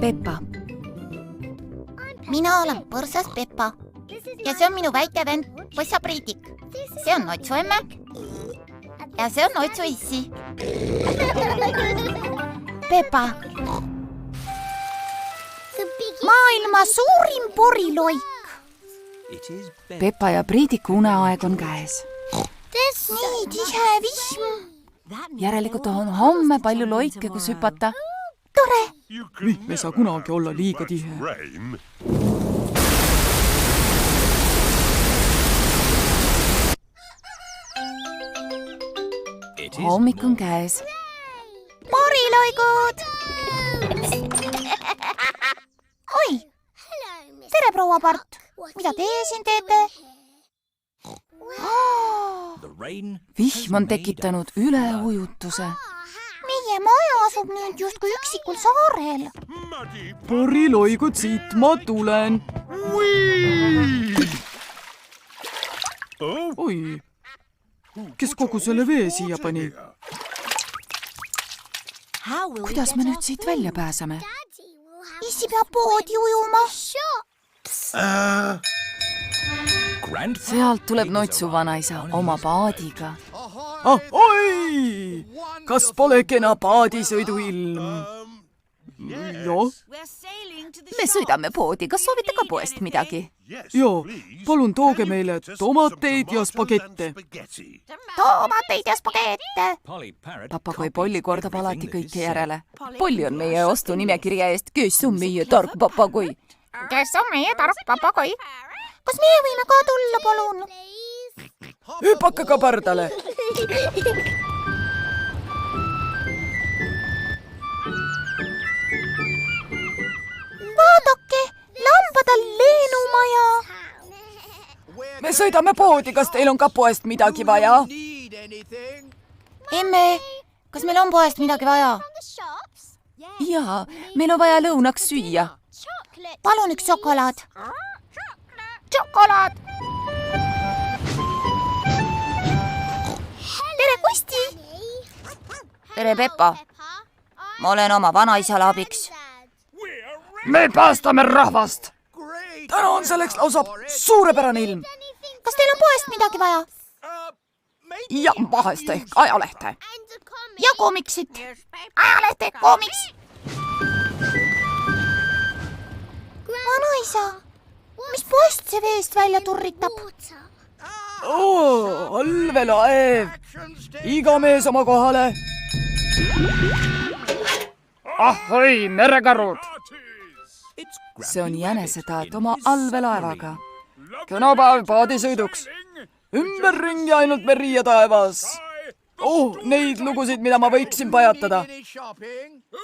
Peppa. Mina olen põrsas Peppa ja see on minu väike vend Possa Priidik. See on Otsu emme ja see on Otsu issi. Peppa. Maailma suurim poriloik. Peppa ja Priidiku uneaeg on käes. Nii tihe vihm. Järelikult on homme palju loike, kus hüpata. Tore. Me ei saa kunagi olla liiga tihe. Hommik on käes. Poriloigud. Oi, tere proua Part. Mida teie siin teete? Vihm on tekitanud üleujutuse. Meie maja asub nüüd justkui üksikul saarel. Poriloigud siit, ma tulen. Oi, kes kogu selle vee siia pani? Kuidas me nüüd siit välja pääseme? Issi peab poodi ujuma. Sealt tuleb Notsu vanaisa oma paadiga. Oi! Kas pole kena paadisõiduilm? Jah, Me sõidame poodi, kas soovite ka poest midagi? joo, palun tooge meile tomateid ja spagette. Toomateid ja spagette. Papagoi Polli kordab alati kõike järele. Polli on meie ostunimekirja eest, kes on meie tark papagoi. Kes on meie tark papagoi? Kas meie võime ka tulla, palun? Hüpake ka pardale. Vaadake, lambadel leenumaja. Me sõidame poodi, kas teil on ka poest midagi vaja? Emme, kas meil on poest midagi vaja? Jaa, meil on vaja lõunaks süüa. Palun üks šokolaad. Šokolaad. Tere, Kusti. Tere, Peppa. Ma olen oma vanaisale abiks. Me päästame rahvast. Täna on selleks lausa suurepärane ilm. Kas teil on poest midagi vaja? Ja vahest ehk ajalehte. Ja koomiksit. Ajalehte, koomiks. Vanaisa, mis poest see veest välja turritab? Allveelaev. Iga mees oma kohale. Ahoi, merekarud. See on jänesetaat oma allveelaevaga. Tänapäev paadisõiduks. Ümberringi ainult meri ja taevas. Neid lugusid, mida ma võiksin pajatada.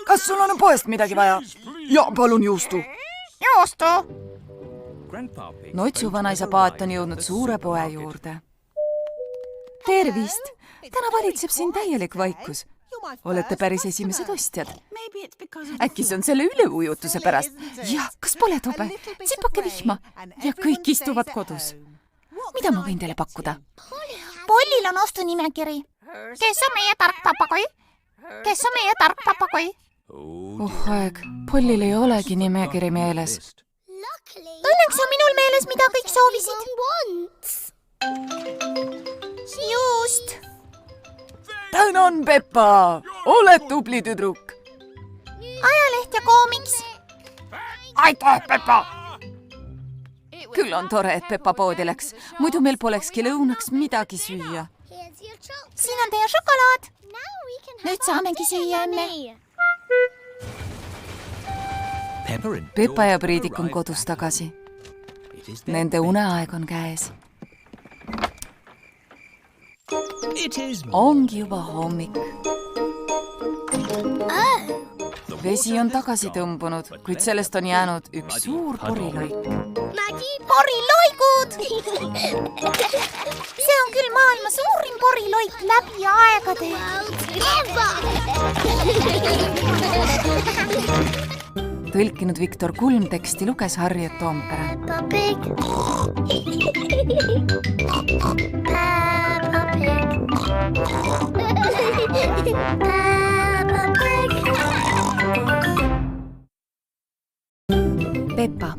Kas sul on poest midagi vaja? Ja palun juustu. Juustu. Notsu vanaisa paat on jõudnud suure poe juurde. Tervist! Täna valitseb siin täielik vaikus. Olete päris esimesed ostjad. Äkki see on selle üleujutuse pärast? Jah, kas pole tobe? Tsipake vihma ja kõik istuvad kodus. Mida ma võin teile pakkuda? Pollil on ostunimekiri. Kes on meie tark papagoi? Kes on meie tark papagoi? Aeg, Pollil ei olegi nimekiri meeles. Õnneks on minul meeles, mida kõik soovisid. Just. Tänan, Peppa. Oled tubli tüdruk. Ajaleht ja koomiks. Aitäh, Peppa. Küll on tore, et Peppa poodi läks. Muidu meil polekski lõunaks midagi süüa. Siin on teie šokolaad. Nüüd saamegi süüa, emme. Peppa ja Priidik on kodus tagasi. Nende uneaeg on käes. Ongi juba hommik. Vesi on tagasi tõmbunud, kuid sellest on jäänud üks suur poriloik. Poriloigud! See on küll maailma suurim poriloik läbi aegade. Tõlkinud Viktor Kulm, teksti luges Harriet Toompere. Peppa Pig. Peppa